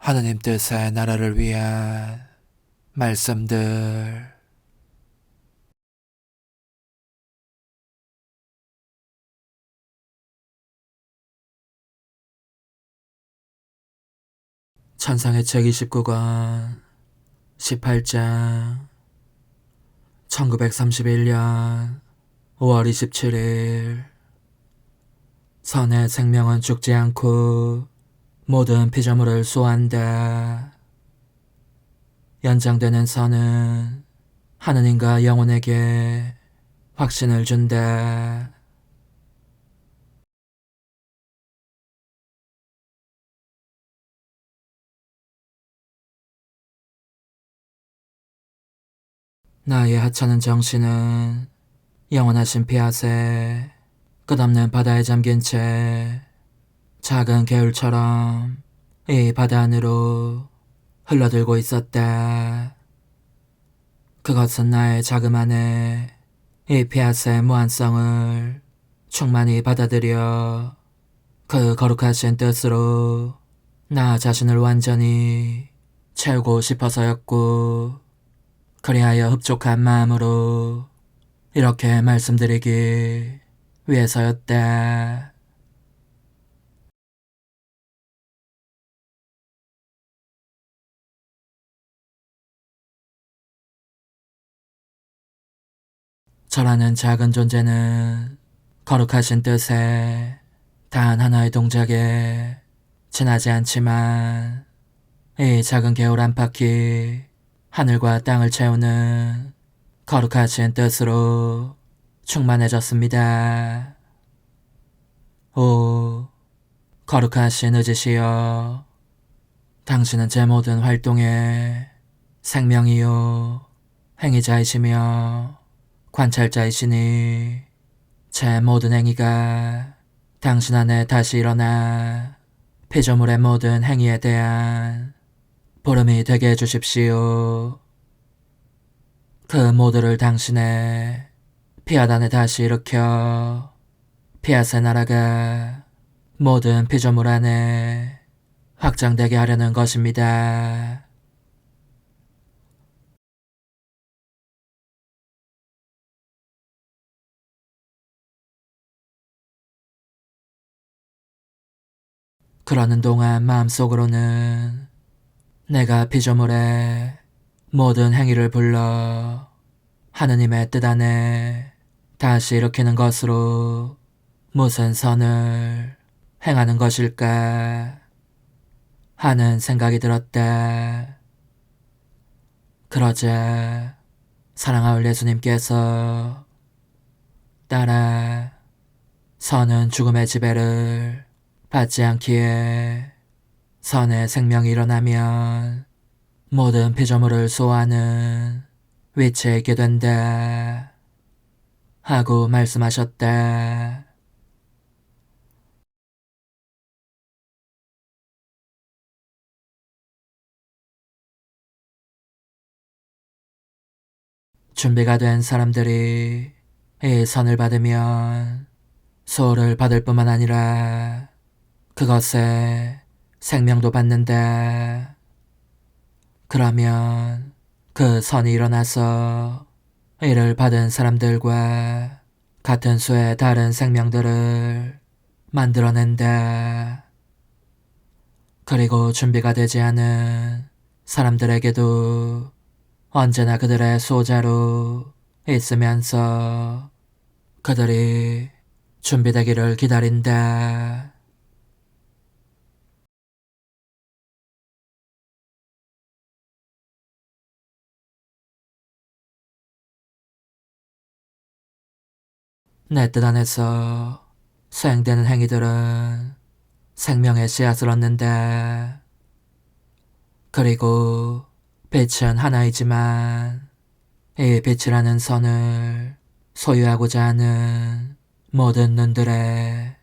하느님 뜻의 나라를 위한 말씀들. 찬상의 책 29권 18장 1931년 5월 27일 선의 생명은 죽지 않고 모든 피조물을 수호한다. 연장되는 선은 하느님과 영혼에게 확신을 준다. 나의 하찮은 정신은 영원하신 피아세 끝없는 바다에 잠긴 채 작은 개울처럼 이 바다 안으로 흘러들고 있었다. 그것은 나의 자그마한 이 피아세의 무한성을 충만히 받아들여 그 거룩하신 뜻으로 나 자신을 완전히 채우고 싶어서였고, 그리하여 흡족한 마음으로 이렇게 말씀드리기 위해서였다. 저라는 작은 존재는 거룩하신 뜻에 단 하나의 동작에 지나지 않지만 이 작은 개울 안팎이 하늘과 땅을 채우는 거룩하신 뜻으로 충만해졌습니다. 오, 거룩하신 의지시여, 당신은 제 모든 활동의 생명이요 행위자이시며 관찰자이시니 제 모든 행위가 당신 안에 다시 일어나 피조물의 모든 행위에 대한 보름이 되게 해주십시오. 그 모두를 당신의 피아단에 다시 일으켜 피아세 나라가 모든 피조물 안에 확장되게 하려는 것입니다. 그러는 동안 마음속으로는 내가 피조물의 모든 행위를 불러 하느님의 뜻 안에 다시 일으키는 것으로 무슨 선을 행하는 것일까 하는 생각이 들었다. 그러자 사랑하올 예수님께서 딸아, 선은 죽음의 지배를 받지 않기에 선의 생명이 일어나면 모든 피조물을 수호하는 위치에 있게 된다 하고 말씀하셨다. 준비가 된 사람들이 이 선을 받으면 수호를 받을 뿐만 아니라 그것에 생명도 받는다. 그러면 그 선이 일어나서 이를 받은 사람들과 같은 수의 다른 생명들을 만들어낸다. 그리고 준비가 되지 않은 사람들에게도 언제나 그들의 수호자로 있으면서 그들이 준비되기를 기다린다. 내 뜻 안에서 수행되는 행위들은 생명의 씨앗을 얻는다. 그리고 빛은 하나이지만 이 빛이라는 선을 소유하고자 하는 모든 눈들의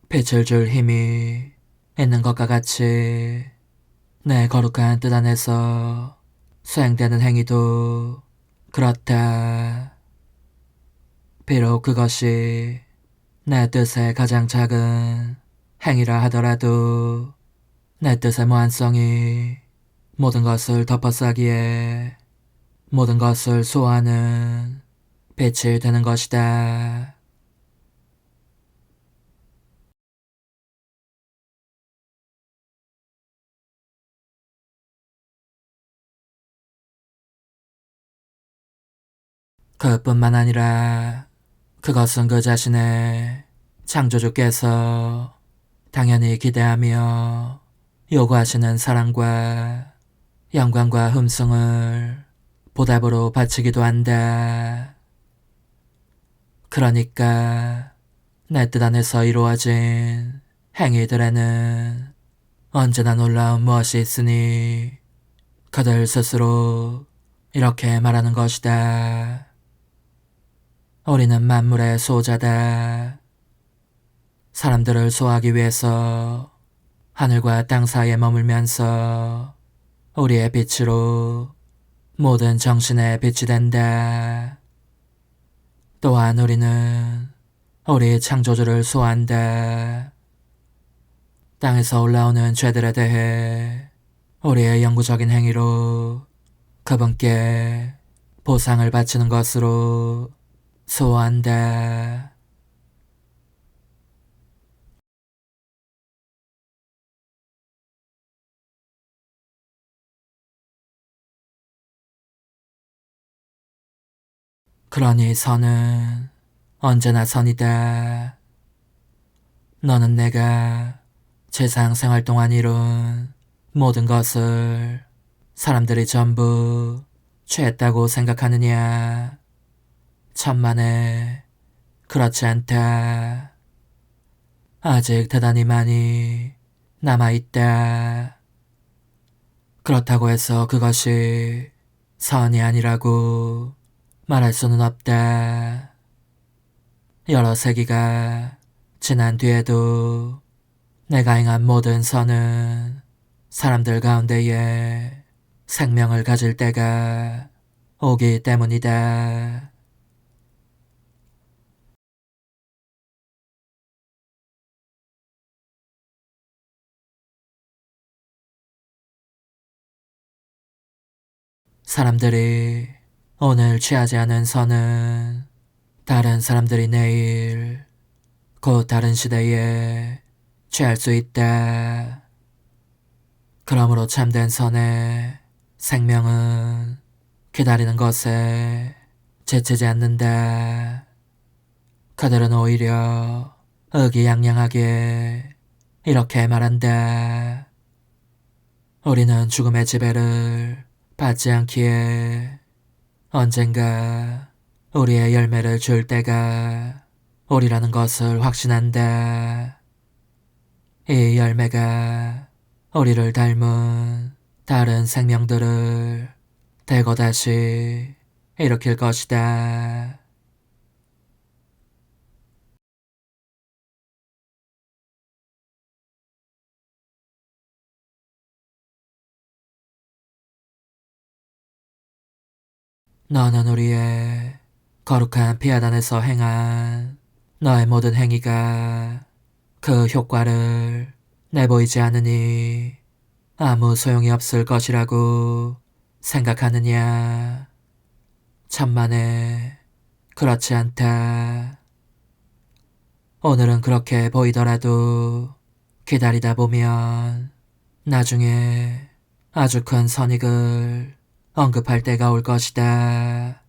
빛을 줄 힘이 있는 것과 같이 내 거룩한 뜻 안에서 수행되는 행위도 그렇다. 비록 그것이 내 뜻의 가장 작은 행위라 하더라도 내 뜻의 무한성이 모든 것을 덮어싸기에 모든 것을 수호하는 빛이 되는 것이다. 그뿐만 아니라 그것은 그 자신의 창조주께서 당연히 기대하며 요구하시는 사랑과 영광과 흠숭을 보답으로 바치기도 한다. 그러니까 내 뜻 안에서 이루어진 행위들에는 언제나 놀라운 무엇이 있으니 그들 스스로 이렇게 말하는 것이다. 우리는 만물의 수호자다. 사람들을 수호하기 위해서 하늘과 땅 사이에 머물면서 우리의 빛으로 모든 정신의 빛이 된다. 또한 우리는 우리 창조주를 수호한다. 땅에서 올라오는 죄들에 대해 우리의 영구적인 행위로 그분께 보상을 바치는 것으로 수호한다. 그러니 선은 언제나 선이다. 너는 내가 세상 생활 동안 이룬 모든 것을 사람들이 전부 취했다고 생각하느냐? 천만에 그렇지 않다. 아직 대단히 많이 남아있다. 그렇다고 해서 그것이 선이 아니라고 말할 수는 없다. 여러 세기가 지난 뒤에도 내가 행한 모든 선은 사람들 가운데에 생명을 가질 때가 오기 때문이다. 사람들이 오늘 취하지 않은 선은 다른 사람들이 내일 곧 다른 시대에 취할 수 있다. 그러므로 참된 선의 생명은 기다리는 것에 지치지 않는다. 그들은 오히려 의기양양하게 이렇게 말한다. 우리는 죽음의 지배를 받지 않기에 언젠가 우리의 열매를 줄 때가 오리라는 것을 확신한다. 이 열매가 우리를 닮은 다른 생명들을 대거 다시 일으킬 것이다. 너는 우리의 거룩한 피아단에서 행한 너의 모든 행위가 그 효과를 내보이지 않으니 아무 소용이 없을 것이라고 생각하느냐? 천만에 그렇지 않다. 오늘은 그렇게 보이더라도 기다리다 보면 나중에 아주 큰 선익을 언급할 때가 올 것이다.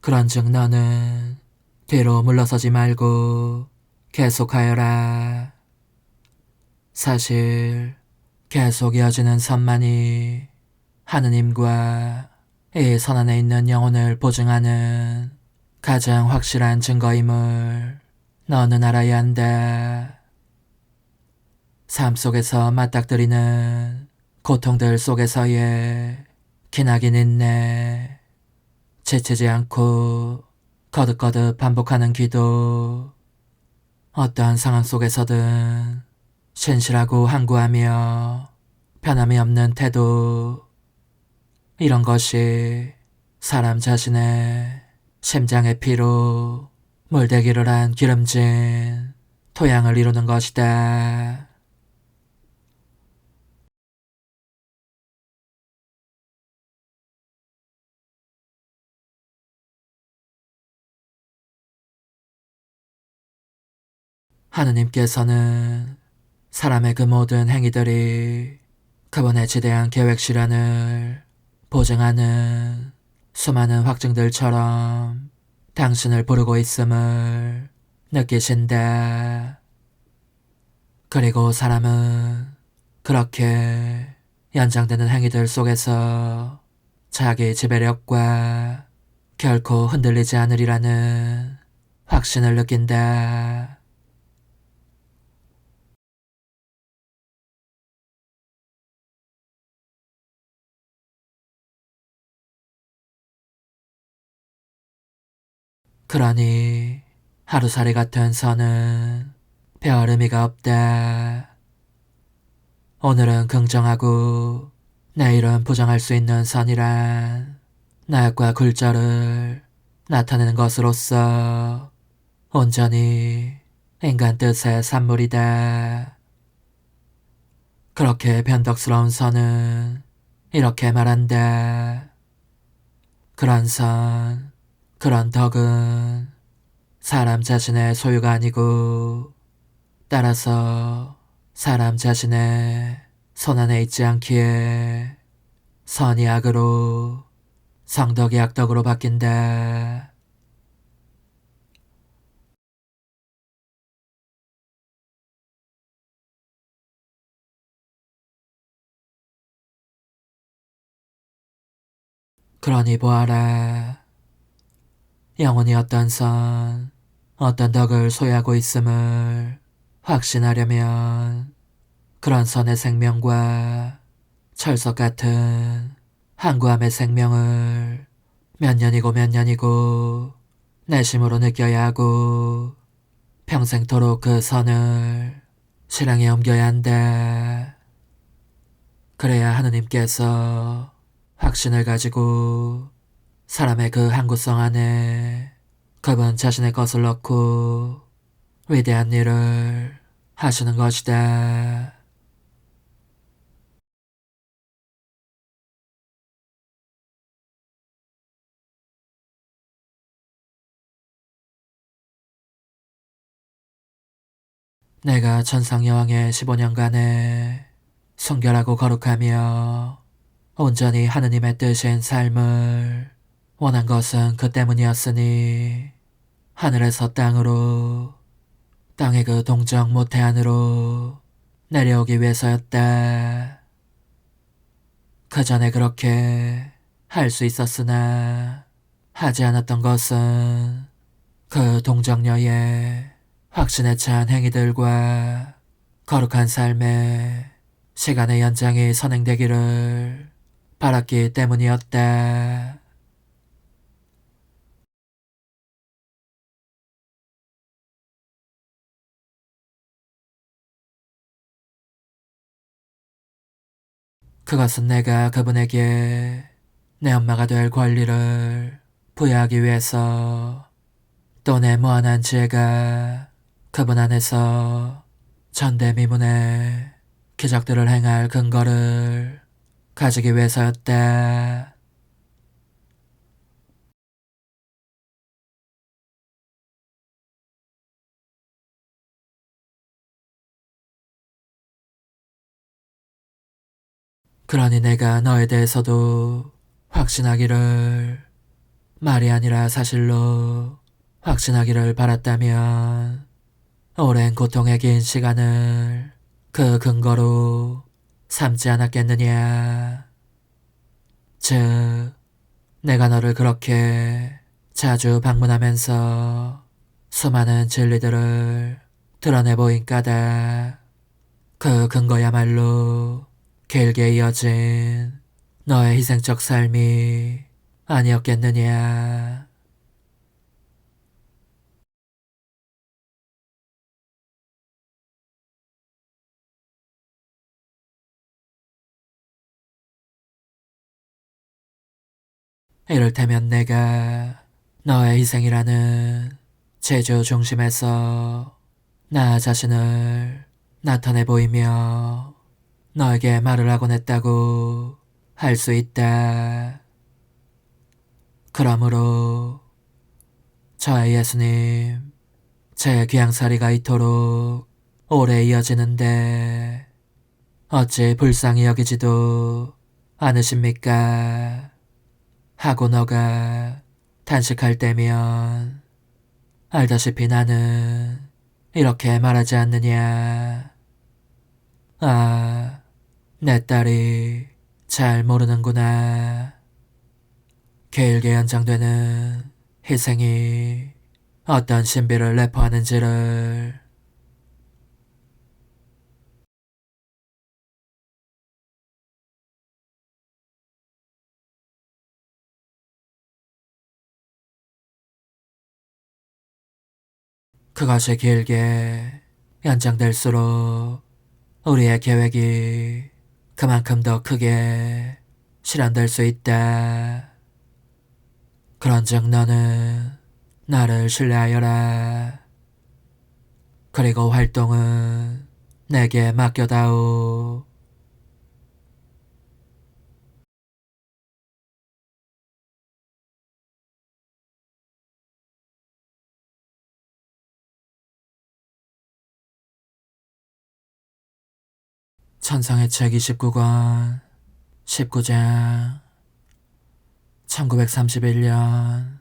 그런즉 너는 뒤로 물러서지 말고 계속하여라. 사실 계속 이어지는 선만이 하느님과 이 선 안에 있는 영혼을 보증하는 가장 확실한 증거임을 너는 알아야 한다. 삶 속에서 맞닥뜨리는 고통들 속에서의 기나긴 인내, 지치지 않고 거듭거듭 반복하는 기도, 어떠한 상황 속에서든 신실하고 항구하며 변함이 없는 태도, 이런 것이 사람 자신의 심장의 피로 물대기를 한 기름진 토양을 이루는 것이다. 하느님께서는 사람의 그 모든 행위들이 그분의 지대한 계획 실현을 보증하는 수많은 확증들처럼 당신을 부르고 있음을 느끼신다. 그리고 사람은 그렇게 연장되는 행위들 속에서 자기 지배력과 결코 흔들리지 않으리라는 확신을 느낀다. 그러니 하루살이 같은 선은 별 의미가 없다. 오늘은 긍정하고 내일은 부정할 수 있는 선이란 나약과 굴절을 나타내는 것으로서 온전히 인간 뜻의 산물이다. 그렇게 변덕스러운 선은 이렇게 말한다. 그런 선, 그런 덕은 사람 자신의 소유가 아니고 따라서 사람 자신의 손안에 있지 않기에 선이 악으로 성덕이 악덕으로 바뀐다. 그러니 보아라. 영혼이 어떤 선, 어떤 덕을 소유하고 있음을 확신하려면 그런 선의 생명과 철석 같은 한구함의 생명을 몇 년이고 몇 년이고 내심으로 느껴야 하고 평생토록 그 선을 실행에 옮겨야 한다. 그래야 하느님께서 확신을 가지고 사람의 그 항구성 안에 그분 자신의 것을 넣고 위대한 일을 하시는 것이다. 내가 천상여왕의 15년간의 순결하고 거룩하며 온전히 하느님의 뜻인 삶을 원한 것은 그 때문이었으니 하늘에서 땅으로 땅의 그 동정 모태안으로 내려오기 위해서였다. 그 전에 그렇게 할 수 있었으나 하지 않았던 것은 그 동정녀의 확신에 찬 행위들과 거룩한 삶의 시간의 연장이 선행되기를 바랐기 때문이었다. 그것은 내가 그분에게 내 엄마가 될 권리를 부여하기 위해서 또 내 무한한 지혜가 그분 안에서 전대미문의 기적들을 행할 근거를 가지기 위해서였다. 그러니 내가 너에 대해서도 확신하기를, 말이 아니라 사실로 확신하기를 바랐다면 오랜 고통의 긴 시간을 그 근거로 삼지 않았겠느냐. 즉, 내가 너를 그렇게 자주 방문하면서 수많은 진리들을 드러내 보인 까닭, 그 근거야말로 길게 이어진 너의 희생적 삶이 아니었겠느냐. 이를테면 내가 너의 희생이라는 제주 중심에서 나 자신을 나타내 보이며 너에게 말을 하곤 했다고 할 수 있다. 그러므로 저의 예수님, 제 귀양살이가 이토록 오래 이어지는데 어찌 불쌍히 여기지도 않으십니까? 하고 너가 탄식할 때면 알다시피 나는 이렇게 말하지 않느냐. 아, 내 딸이 잘 모르는구나. 길게 연장되는 희생이 어떤 신비를 내포하는지를. 그것이 길게 연장될수록 우리의 계획이 그만큼 더 크게 실현될 수 있다. 그런즉 너는 나를 신뢰하여라. 그리고 활동은 내게 맡겨다오. 천상의 책 29권 19장 1931년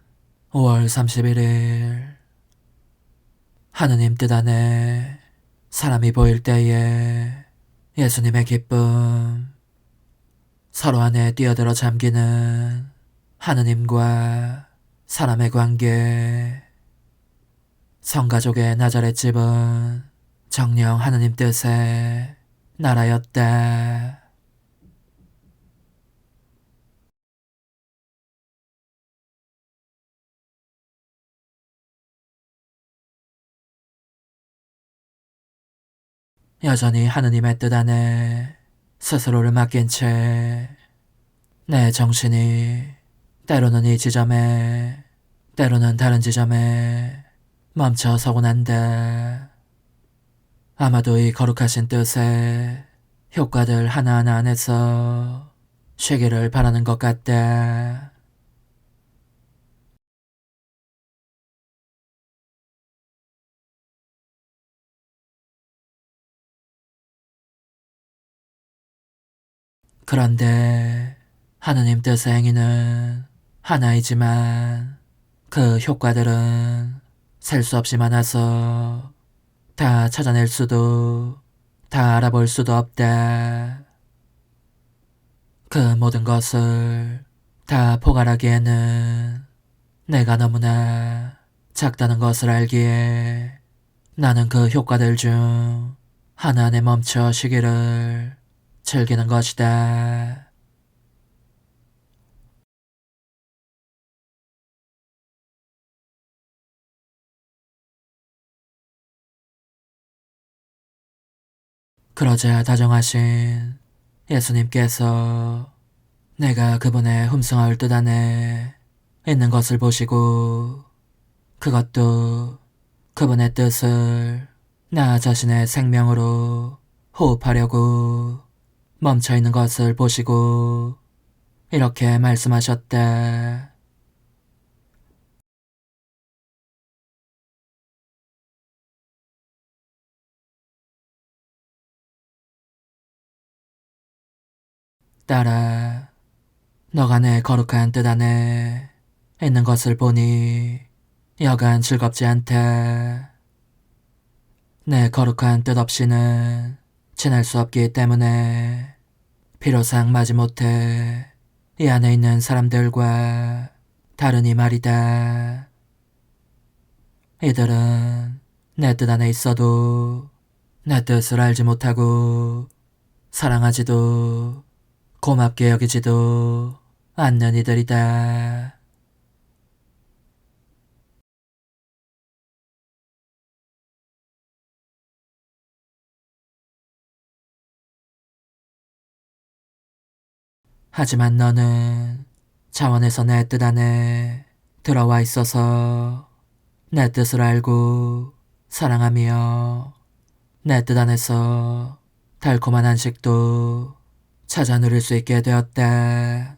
5월 31일 하느님 뜻 안에 사람이 보일 때에 예수님의 기쁨. 서로 안에 뛰어들어 잠기는 하느님과 사람의 관계. 성가족의 나자렛집은 정녕 하느님 뜻의 나라였다. 여전히 하느님의 뜻 안에 스스로를 맡긴 채 내 정신이 때로는 이 지점에 때로는 다른 지점에 멈춰 서곤 한다. 아마도 이 거룩하신 뜻의 효과들 하나하나 안에서 쉬기를 바라는 것 같다. 그런데 하느님 뜻의 행위는 하나이지만 그 효과들은 셀 수 없이 많아서 다 찾아낼 수도 다 알아볼 수도 없다. 그 모든 것을 다 포괄하기에는 내가 너무나 작다는 것을 알기에 나는 그 효과들 중 하나 안에 멈춰 쉬기를 즐기는 것이다. 그러자 다정하신 예수님께서 내가 그분의 흠숭아울 뜻 안에 있는 것을 보시고 그것도 그분의 뜻을 나 자신의 생명으로 호흡하려고 멈춰있는 것을 보시고 이렇게 말씀하셨다. 딸아, 너가 내 거룩한 뜻 안에 있는 것을 보니 여간 즐겁지 않다. 내 거룩한 뜻 없이는 지낼 수 없기 때문에 비로상 마지못해 이 안에 있는 사람들과 다르니 말이다. 이들은 내 뜻 안에 있어도 내 뜻을 알지 못하고 사랑하지도 고맙게 여기지도 않는 이들이다. 하지만 너는 차원에서 내 뜻 안에 들어와 있어서 내 뜻을 알고 사랑하며 내 뜻 안에서 달콤한 안식도 찾아 누릴 수 있게 되었다.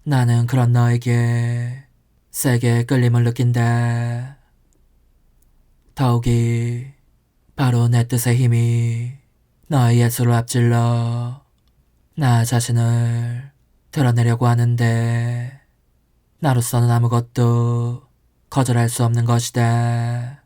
나는 그런 너에게 세게 끌림을 느낀다. 더욱이 바로 내 뜻의 힘이 너의 예술을 앞질러 나 자신을 드러내려고 하는데 나로서는 아무것도 거절할 수 없는 것이다.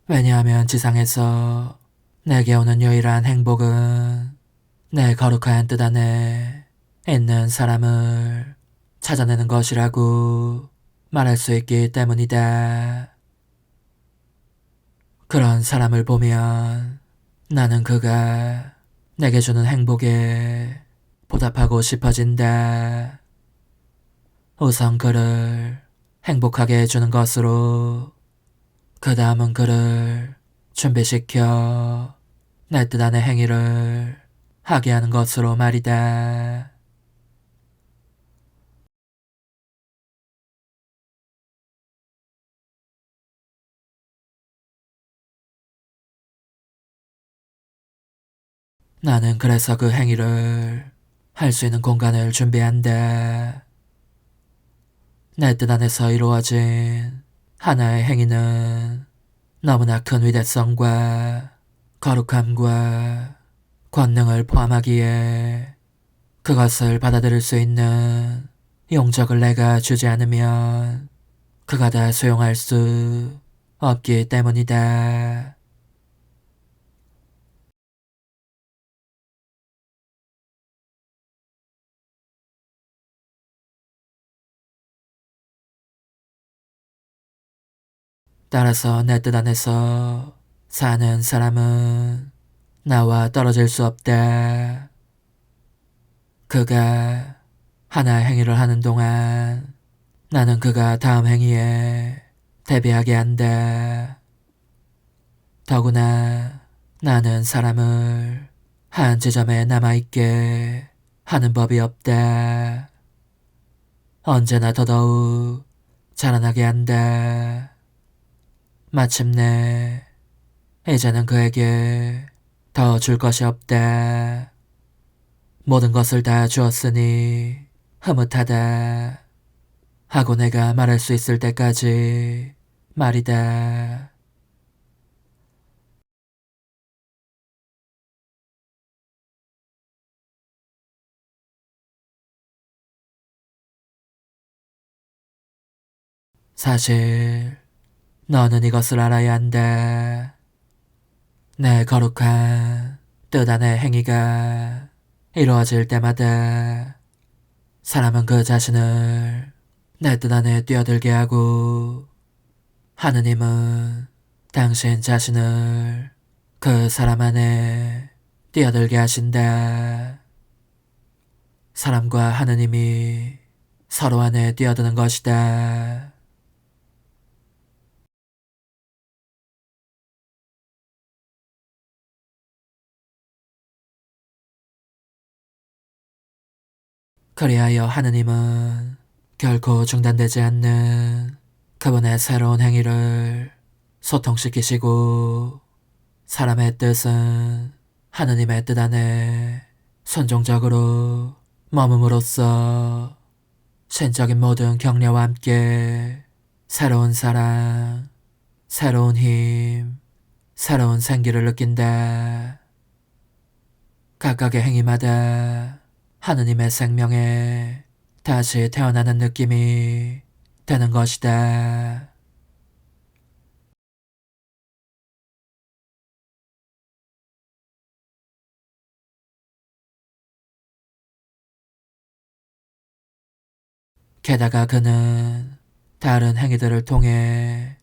왜냐하면 지상에서 내게 오는 유일한 행복은 내 거룩한 뜻 안에 있는 사람을 찾아내는 것이라고 말할 수 있기 때문이다. 그런 사람을 보면 나는 그가 내게 주는 행복에 보답하고 싶어진다. 우선 그를 행복하게 해주는 것으로 그 다음은 그를 준비시켜 내 뜻 안의 행위를 하게 하는 것으로 말이다. 나는 그래서 그 행위를 할 수 있는 공간을 준비한다. 내 뜻 안에서 이루어진 하나의 행위는 너무나 큰 위대성과 거룩함과 권능을 포함하기에 그것을 받아들일 수 있는 용적을 내가 주지 않으면 그가 다 수용할 수 없기 때문이다. 따라서 내 뜻 안에서 사는 사람은 나와 떨어질 수 없다. 그가 하나의 행위를 하는 동안 나는 그가 다음 행위에 대비하게 한다. 더구나 나는 사람을 한 지점에 남아있게 하는 법이 없다. 언제나 더더욱 자라나게 한다. 마침내 이제는 그에게 더 줄 것이 없다. 모든 것을 다 주었으니 흐뭇하다 하고 내가 말할 수 있을 때까지 말이다. 사실 너는 이것을 알아야 한다. 내 거룩한 뜻 안의 행위가 이루어질 때마다 사람은 그 자신을 내 뜻 안에 뛰어들게 하고 하느님은 당신 자신을 그 사람 안에 뛰어들게 하신다. 사람과 하느님이 서로 안에 뛰어드는 것이다. 그리하여 하느님은 결코 중단되지 않는 그분의 새로운 행위를 소통시키시고 사람의 뜻은 하느님의 뜻 안에 순종적으로 머금으로써 신적인 모든 격려와 함께 새로운 사랑, 새로운 힘, 새로운 생기를 느낀다. 각각의 행위마다 하느님의 생명에 다시 태어나는 느낌이 되는 것이다. 게다가 그는 다른 행위들을 통해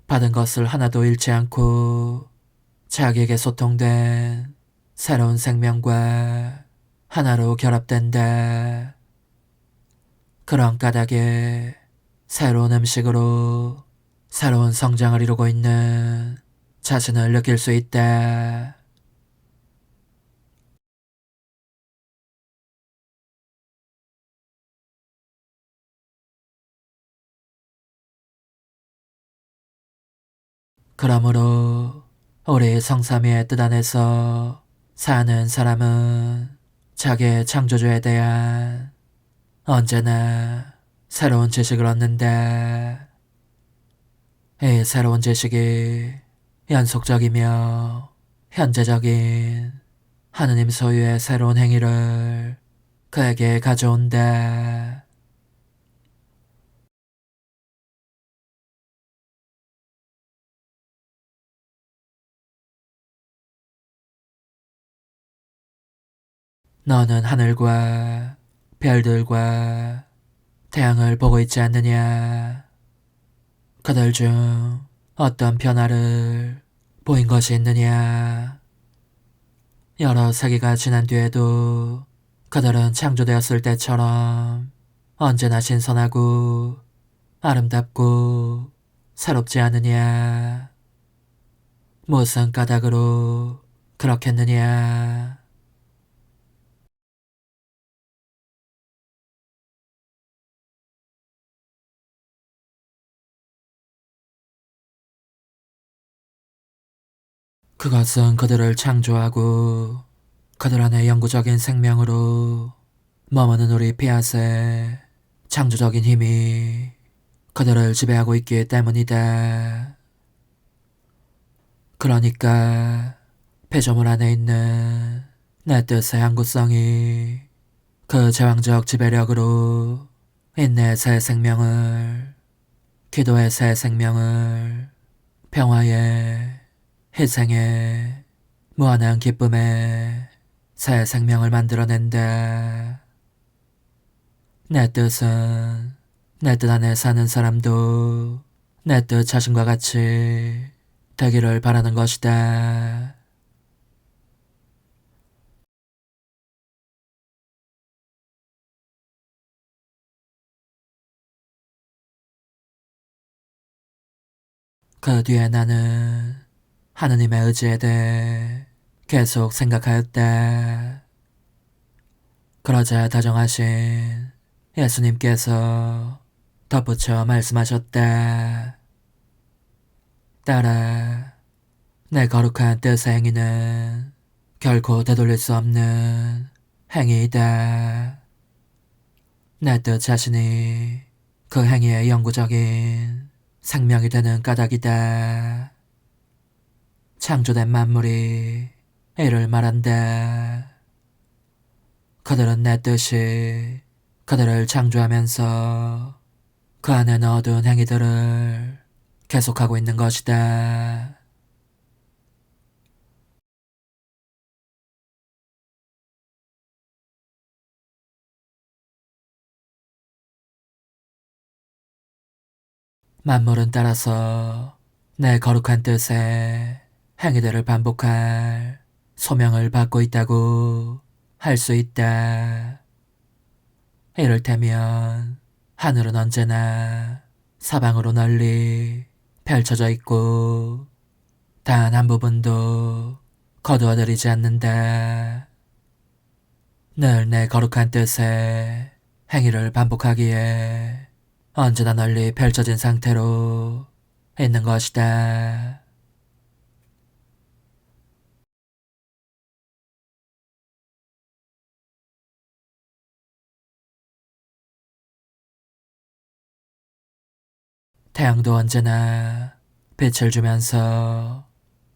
받은 것을 하나도 잃지 않고 자기에게 소통된 새로운 생명과 하나로 결합된다. 그런 까닭에 새로운 음식으로 새로운 성장을 이루고 있는 자신을 느낄 수 있다. 그러므로 우리 성삼위의 뜻 안에서 사는 사람은 자기의 창조주에 대한 언제나 새로운 지식을 얻는다. 이 새로운 지식이 연속적이며 현재적인 하느님 소유의 새로운 행위를 그에게 가져온다. 너는 하늘과 별들과 태양을 보고 있지 않느냐? 그들 중 어떤 변화를 보인 것이 있느냐? 여러 세기가 지난 뒤에도 그들은 창조되었을 때처럼 언제나 신선하고 아름답고 새롭지 않느냐? 무슨 까닭으로 그렇겠느냐? 그것은 그들을 창조하고 그들 안에 영구적인 생명으로 머무는 우리 피앗의 창조적인 힘이 그들을 지배하고 있기 때문이다. 그러니까 피조물 안에 있는 내 뜻의 항구성이 그 제왕적 지배력으로 인내의 새 생명을, 기도의 새 생명을, 평화의, 희생의, 무한한 기쁨의 새 생명을 만들어낸다. 내 뜻은 내 뜻 안에 사는 사람도 내 뜻 자신과 같이 되기를 바라는 것이다. 그 뒤에 나는 하느님의 의지에 대해 계속 생각하였다. 그러자 다정하신 예수님께서 덧붙여 말씀하셨다. 딸아, 내 거룩한 뜻의 행위는 결코 되돌릴 수 없는 행위이다. 내 뜻 자신이 그 행위의 영구적인 생명이 되는 까닭이다. 창조된 만물이 이를 말한다. 그들은 내 뜻이 그들을 창조하면서 그 안에 넣어둔 행위들을 계속하고 있는 것이다. 만물은 따라서 내 거룩한 뜻에 행위들을 반복할 소명을 받고 있다고 할 수 있다. 이를테면 하늘은 언제나 사방으로 널리 펼쳐져 있고 단 한 부분도 거두어들이지 않는다. 늘 내 거룩한 뜻에 행위를 반복하기에 언제나 널리 펼쳐진 상태로 있는 것이다. 태양도 언제나 빛을 주면서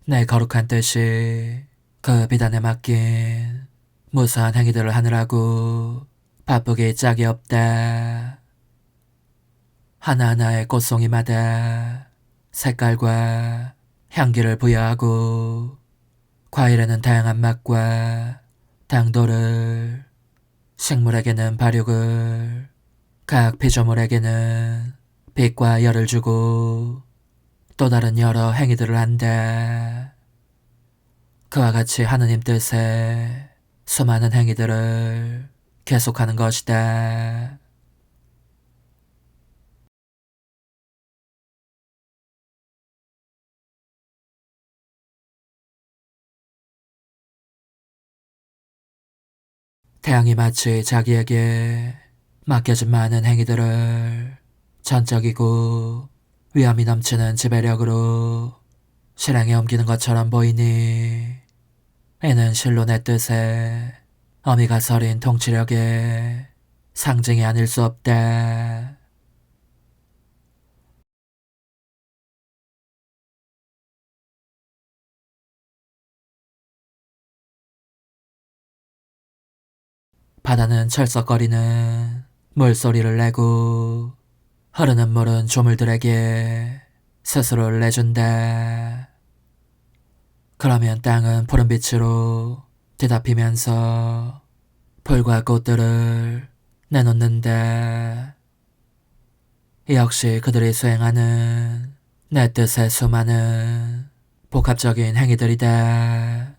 내 거룩한 뜻이 그 비단에 맡긴 무수한 행위들을 하느라고 바쁘기 짝이 없다. 하나하나의 꽃송이마다 색깔과 향기를 부여하고 과일에는 다양한 맛과 당도를, 식물에게는 발육을, 각 피조물에게는 빛과 열을 주고 또 다른 여러 행위들을 한다. 그와 같이 하느님 뜻에 수많은 행위들을 계속하는 것이다. 태양이 마치 자기에게 맡겨진 많은 행위들을 전적이고 위험이 넘치는 지배력으로 실행에 옮기는 것처럼 보이니 이는 실로 내 뜻에 어미가 서린 통치력의 상징이 아닐 수 없다. 바다는 철썩거리는 물소리를 내고 흐르는 물은 조물들에게 스스로를 내준다. 그러면 땅은 푸른 빛으로 뒤덮이면서 풀과 꽃들을 내놓는다. 역시 그들이 수행하는 내 뜻의 수많은 복합적인 행위들이다.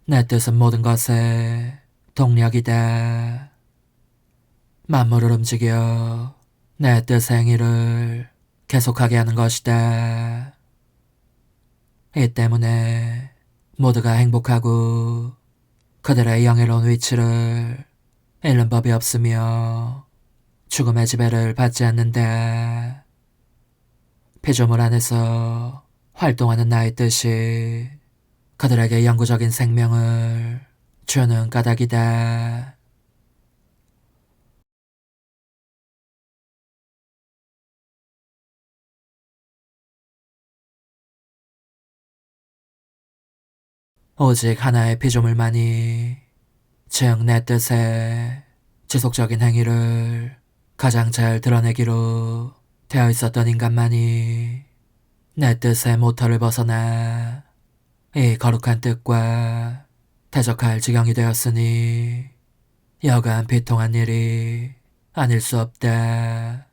내 뜻은 모든 것의 동력이다. 만물을 움직여 내 뜻의 행위를 계속하게 하는 것이다. 이 때문에 모두가 행복하고 그들의 영예로운 위치를 잃는 법이 없으며 죽음의 지배를 받지 않는다. 피조물 안에서 활동하는 나의 뜻이 그들에게 영구적인 생명을 주는 까닭이다. 오직 하나의 피조물만이 즉 내 뜻에 지속적인 행위를 가장 잘 드러내기로 되어 있었던 인간만이 내 뜻의 모터를 벗어나 이 거룩한 뜻과 대적할 지경이 되었으니 여간 비통한 일이 아닐 수 없다.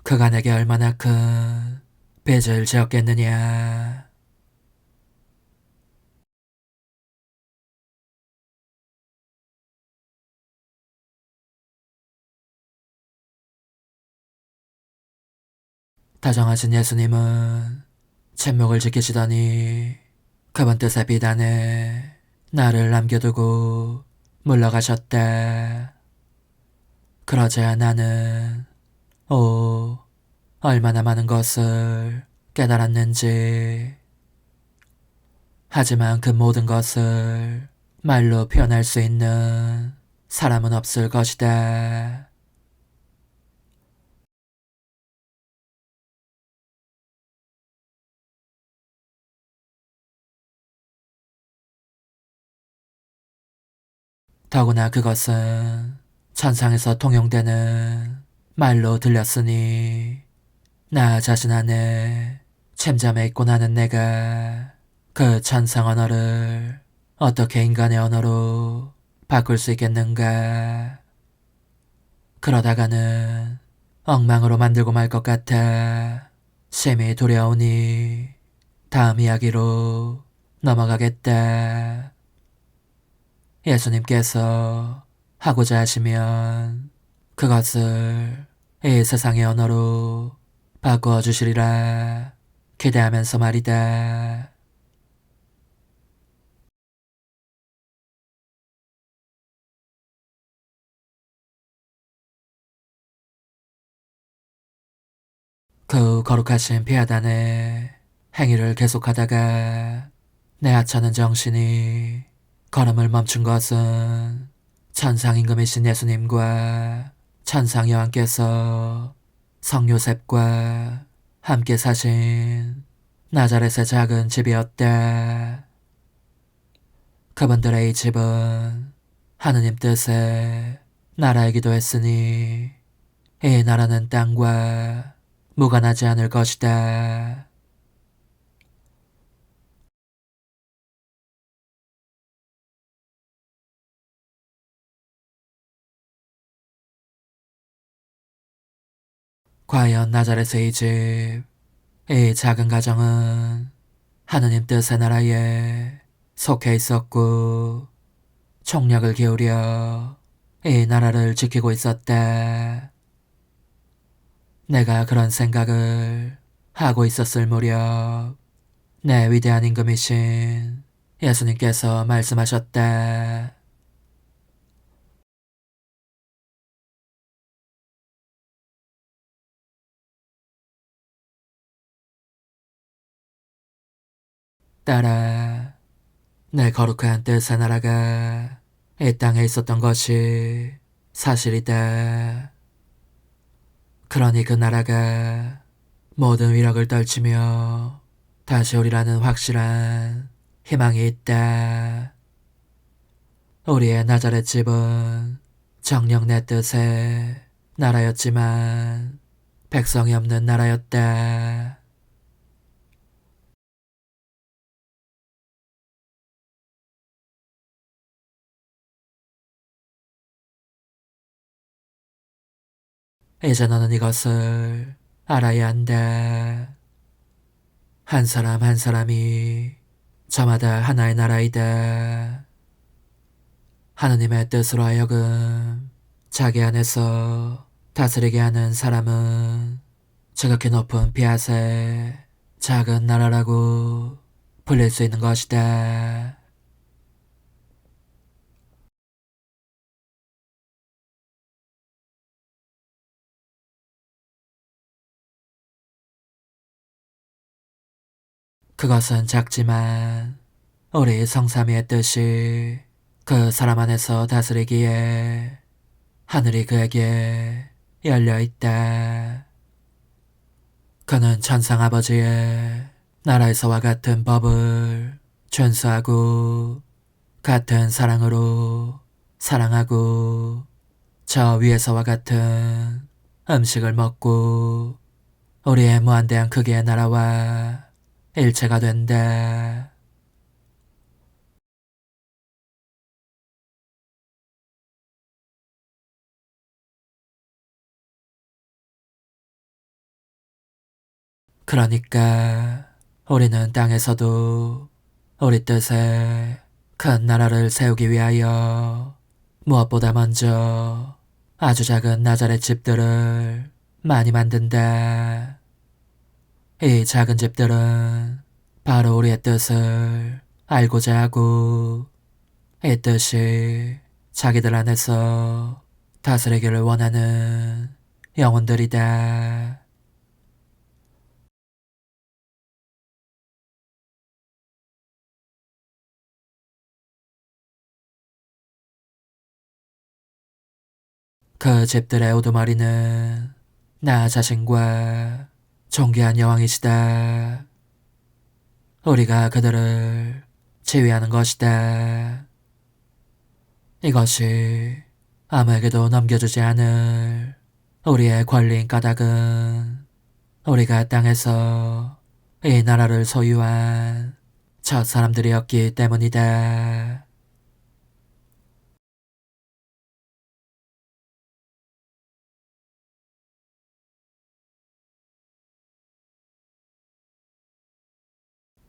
그가 내게 얼마나 큰 빚을 지었겠느냐. 다정하신 예수님은 침묵을 지키시더니 그분 뜻의 비단에 나를 남겨두고 물러가셨다. 그러자 나는 얼마나 많은 것을 깨달았는지. 하지만 그 모든 것을 말로 표현할 수 있는 사람은 없을 것이다. 더구나 그것은 천상에서 통용되는 말로 들렸으니 나 자신 안에 침잠해 있고 나는 내가 그 천상 언어를 어떻게 인간의 언어로 바꿀 수 있겠는가. 그러다가는 엉망으로 만들고 말 것 같아 심히 두려우니 다음 이야기로 넘어가겠다. 예수님께서 하고자 하시면 그것을 이 세상의 언어로 바꾸어 주시리라 기대하면서 말이다. 그 거룩하신 피하단의 행위를 계속하다가 내 하찮은 정신이 걸음을 멈춘 것은 천상 임금이신 예수님과 천상 여왕께서 성요셉과 함께 사신 나자렛의 작은 집이었다. 그분들의 이 집은 하느님 뜻의 나라이기도 했으니 이 나라는 땅과 무관하지 않을 것이다. 과연 나자렛의 이 집, 이 작은 가정은 하느님 뜻의 나라에 속해 있었고 총력을 기울여 이 나라를 지키고 있었다. 내가 그런 생각을 하고 있었을 무렵 내 위대한 임금이신 예수님께서 말씀하셨다. 딸아, 내 거룩한 뜻의 나라가 이 땅에 있었던 것이 사실이다. 그러니 그 나라가 모든 위력을 떨치며 다시 오리라는 확실한 희망이 있다. 우리의 나자렛 집은 정녕 내 뜻의 나라였지만 백성이 없는 나라였다. 이제 너는 이것을 알아야 한다. 한 사람 한 사람이 저마다 하나의 나라이다. 하느님의 뜻으로 하여금 자기 안에서 다스리게 하는 사람은 지극히 높은 비앗의 작은 나라라고 불릴 수 있는 것이다. 그것은 작지만 우리 성삼위의 뜻이 그 사람 안에서 다스리기에 하늘이 그에게 열려있다. 그는 천상아버지의 나라에서와 같은 법을 준수하고 같은 사랑으로 사랑하고 저 위에서와 같은 음식을 먹고 우리의 무한대한 크기의 나라와 일체가 된다. 그러니까 우리는 땅에서도 우리 뜻에 큰 나라를 세우기 위하여 무엇보다 먼저 아주 작은 나자렛 집들을 많이 만든다. 이 작은 집들은 바로 우리의 뜻을 알고자 하고 이 뜻이 자기들 안에서 다스리기를 원하는 영혼들이다. 그 집들의 우두머리는 나 자신과 존귀한 여왕이시다. 우리가 그들을 지휘하는 것이다. 이것이 아무에게도 넘겨주지 않을 우리의 권리인 까닭은 우리가 땅에서 이 나라를 소유한 첫 사람들이었기 때문이다.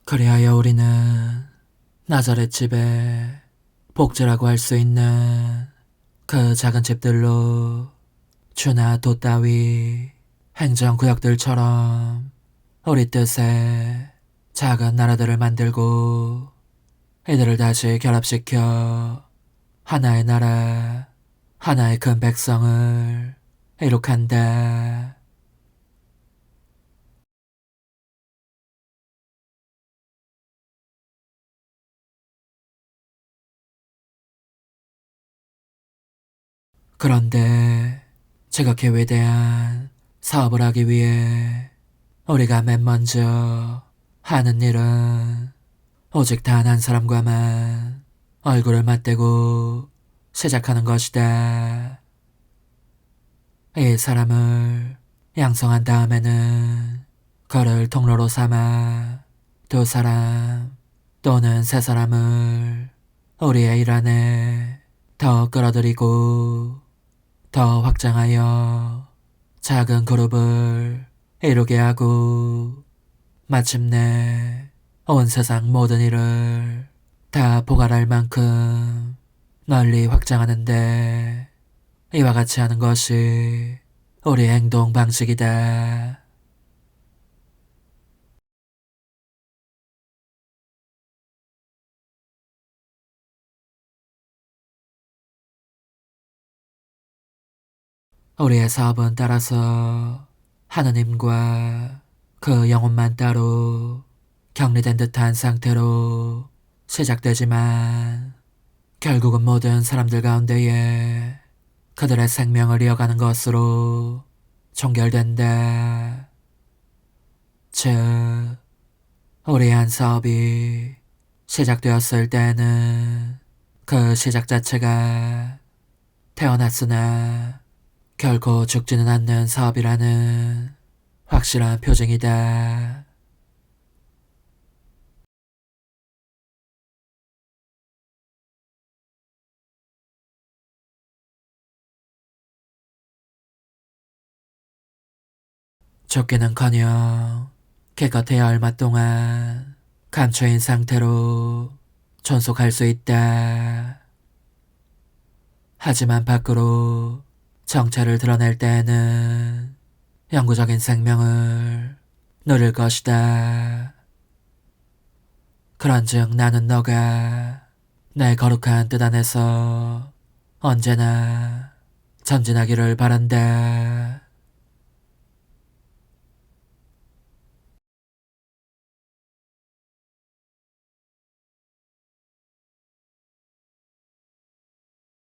그리하여 우리는 나자렛 집에 복지라고 할 수 있는 그 작은 집들로 주나 도 따위 행정구역들처럼 우리 뜻에 작은 나라들을 만들고 이들을 다시 결합시켜 하나의 나라, 하나의 큰 백성을 이룩한다. 그런데 지극히 위대한 사업을 하기 위해 우리가 맨 먼저 하는 일은 오직 단 한 사람과만 얼굴을 맞대고 시작하는 것이다. 이 사람을 양성한 다음에는 그를 통로로 삼아 두 사람 또는 세 사람을 우리의 일 안에 더 끌어들이고 더 확장하여 작은 그룹을 이루게 하고 마침내 온 세상 모든 일을 다 포괄할 만큼 널리 확장하는데 이와 같이 하는 것이 우리 행동 방식이다. 우리의 사업은 따라서 하느님과 그 영혼만 따로 격리된 듯한 상태로 시작되지만 결국은 모든 사람들 가운데에 그들의 생명을 이어가는 것으로 종결된다. 즉, 우리의 한 사업이 시작되었을 때는 그 시작 자체가 태어났으나 결코 죽지는 않는 사업이라는 확실한 표징이다. 죽기는커녕 기껏해야 얼마 동안 감춰인 상태로 존속할 수 있다. 하지만 밖으로 정체를 드러낼 때에는 영구적인 생명을 누릴 것이다. 그런즉 나는 너가 내 거룩한 뜻 안에서 언제나 전진하기를 바란다.